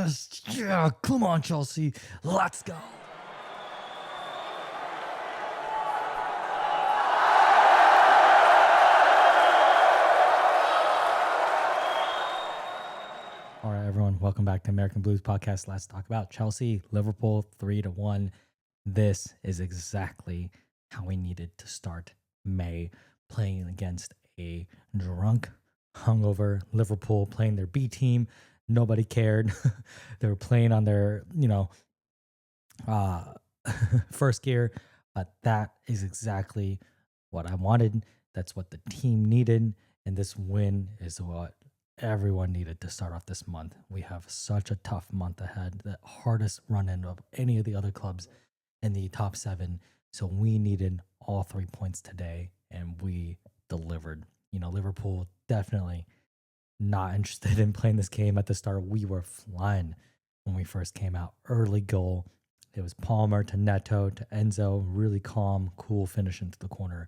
Yeah, come on, Chelsea. Let's go. All right, everyone. Welcome back to American Blues Podcast. Let's talk about Chelsea, Liverpool, 3-1. This is exactly how we needed to start May, playing against a drunk, hungover Liverpool, playing their B team. Nobody cared. They were playing on their, uh, first gear. But that is exactly what I wanted. That's what the team needed. And this win is what everyone needed to start off this month. We have such a tough month ahead, the hardest run in of any of the other clubs in the top seven. So we needed all 3 points today, and we delivered. Liverpool definitely not interested in playing this game at the start. We were flying when we first came out. Early goal. It was Palmer to Neto to Enzo. Really calm, cool finish into the corner.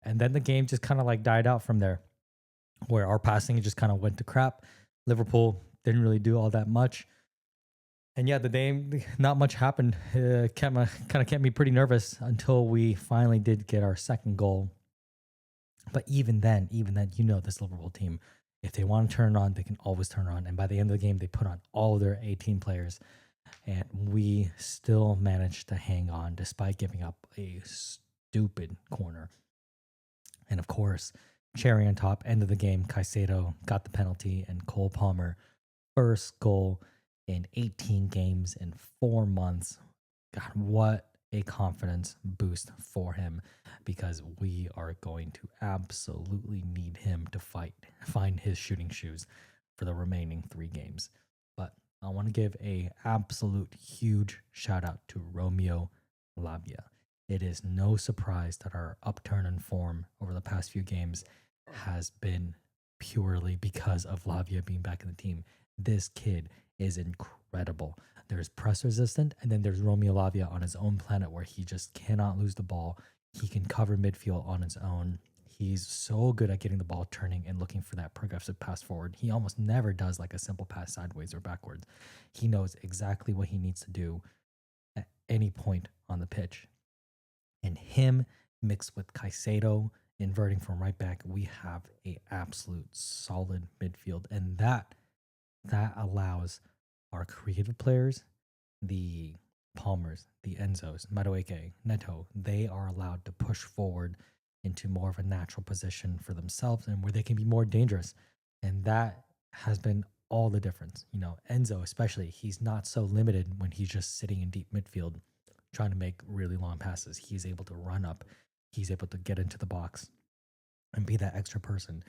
And then the game just kind of like died out from there, where our passing just kind of went to crap. Liverpool didn't really do all that much. And yeah, the game, not much happened. Kind of kept me pretty nervous until we finally did get our second goal. But even then, this Liverpool team, if they want to turn it on, they can always turn it on. And by the end of the game, they put on all of their 18 players. And we still managed to hang on despite giving up a stupid corner. And of course, cherry on top, end of the game, Caicedo got the penalty, and Cole Palmer, first goal in 18 games in 4 months. God, what a confidence boost for him, because we are going to absolutely need him to find his shooting shoes for the remaining 3 games. But I want to give a absolute huge shout out to Romeo Lavia. It is no surprise that our upturn in form over the past few games has been purely because of Lavia being back in the team. This kid is incredible. There's press resistant, and then there's Romeo Lavia on his own planet where he just cannot lose the ball. He can cover midfield on his own. He's so good at getting the ball turning and looking for that progressive pass forward. He almost never does like a simple pass sideways or backwards. He knows exactly what he needs to do at any point on the pitch. And him mixed with Caicedo inverting from right back, we have a absolute solid midfield, and that allows our creative players, the Palmers, the Enzos, Madueke, Neto, they are allowed to push forward into more of a natural position for themselves and where they can be more dangerous. And that has been all the difference. Enzo, especially, he's not so limited when he's just sitting in deep midfield trying to make really long passes. He's able to run up, he's able to get into the box and be that extra person.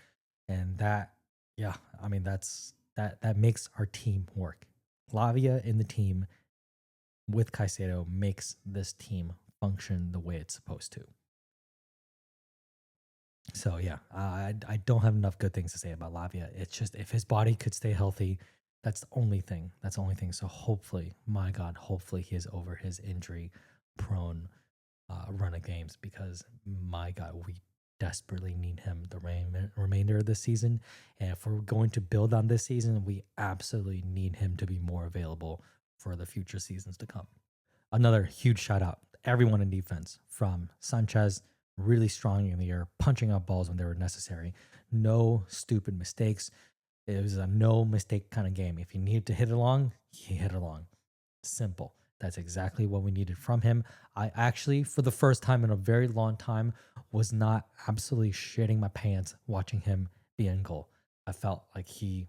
And that makes our team work. Lavia in the team with Caicedo makes this team function the way it's supposed to. So yeah, I don't have enough good things to say about Lavia. It's just, if his body could stay healthy, that's the only thing. So hopefully, my God, hopefully he is over his injury prone run of games, because my God, we desperately need him the remainder of this season. And if we're going to build on this season, we absolutely need him to be more available for the future seasons to come. Another huge shout out, everyone in defense, from Sanchez, really strong in the air, punching out balls when they were necessary. No stupid mistakes. It was a no mistake kind of game. If he needed to hit it along, he hit it along. Simple. That's exactly what we needed from him. I actually, for the first time in a very long time, was not absolutely shitting my pants watching him be in goal. I felt like he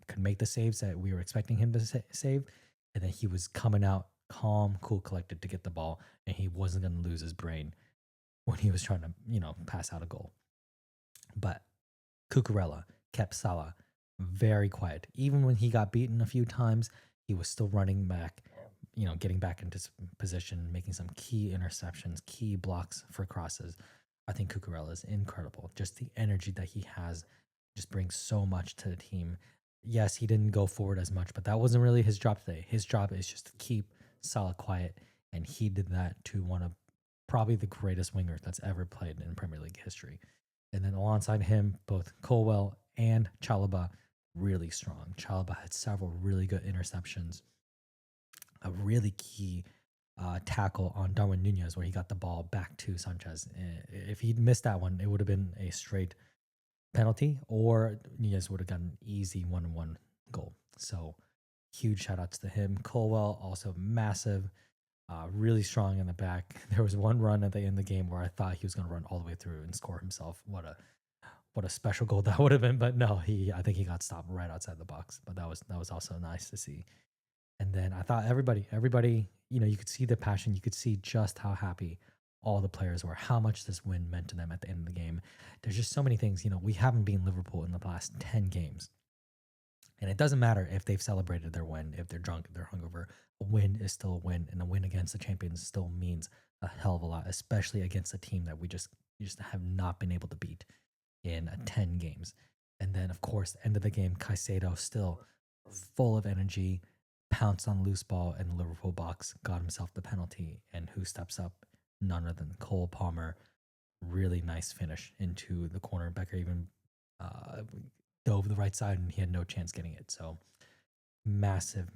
could make the saves that we were expecting him to save, and then he was coming out calm, cool, collected to get the ball, and he wasn't going to lose his brain when he was trying to, pass out a goal. But Cucurella kept Salah very quiet. Even when he got beaten a few times, he was still running back, getting back into position, making some key interceptions, key blocks for crosses. I think Cucurella is incredible. Just the energy that he has just brings so much to the team. Yes, he didn't go forward as much, but that wasn't really his job today. His job is just to keep Salah quiet, and he did that to one of probably the greatest wingers that's ever played in Premier League history. And then alongside him, both Colwell and Chalobah really strong. Chelesa had several really good interceptions. A really key tackle on Darwin Nunez where he got the ball back to Sanchez. If he'd missed that one, it would have been a straight penalty, or Nunez would have gotten an easy 1-1 goal. So huge shout outs to him. Colwell also massive, really strong in the back. There was one run at the end of the game where I thought he was going to run all the way through and score himself. What a special goal that would have been. But no, I think he got stopped right outside the box. But that was also nice to see. And then I thought everybody, you could see the passion. You could see just how happy all the players were, how much this win meant to them at the end of the game. There's just so many things. We haven't beaten Liverpool in the last 10 games. And it doesn't matter if they've celebrated their win, if they're drunk, if they're hungover. A win is still a win, and a win against the champions still means a hell of a lot, especially against a team that we just have not been able to beat in 10 games. And then, of course, end of the game, Caicedo still full of energy, pounced on loose ball in the Liverpool box, got himself the penalty, and who steps up? None other than Cole Palmer. Really nice finish into the corner. Becker even dove the right side, and he had no chance getting it. So massive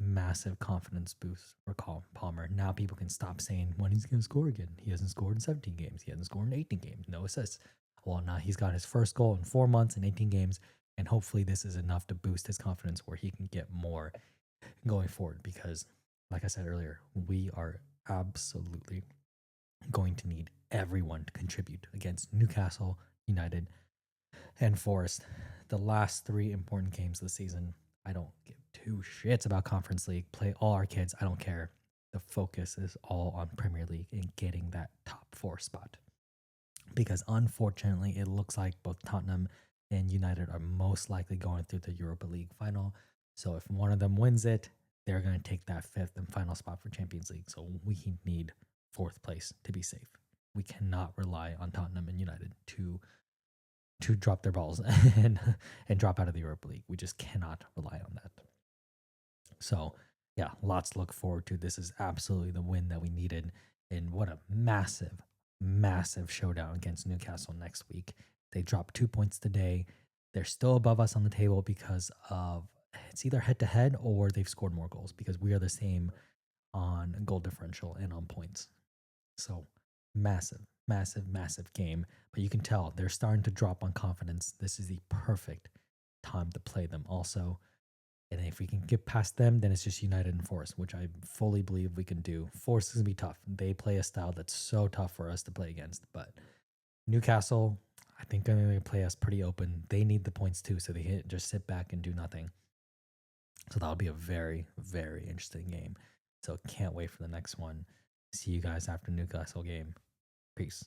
confidence boost for Cole Palmer. Now people can stop saying when he's going to score again. He hasn't scored in 17 games. He hasn't scored in 18 games. No assists. Well, now he's got his first goal in 4 months in 18 games, and hopefully this is enough to boost his confidence where he can get more going forward, because like I said earlier, we are absolutely going to need everyone to contribute against Newcastle, United, and Forest. The last 3 important games of the season. I don't give 2 shits about Conference League. Play all our kids. I don't care. The focus is all on Premier League and getting that top 4 spot. Because unfortunately, it looks like both Tottenham and United are most likely going through the Europa League final. So if one of them wins it, they're going to take that 5th and final spot for Champions League. So we need 4th place to be safe. We cannot rely on Tottenham and United to drop their balls and drop out of the Europa League. We just cannot rely on that. So yeah, lots to look forward to. This is absolutely the win that we needed. And what a massive showdown against Newcastle next week. They dropped 2 points today. They're still above us on the table because of it's either head to head or they've scored more goals, because we are the same on goal differential and on points. So massive game. But you can tell they're starting to drop on confidence. This is the perfect time to play them also. And if we can get past them, then it's just United and Forest, which I fully believe we can do. Forest is going to be tough. They play a style that's so tough for us to play against. But Newcastle, I think they're going to play us pretty open. They need the points too, so they just sit back and do nothing. So that'll be a very interesting game. So can't wait for the next one. See you guys after Newcastle game. Peace.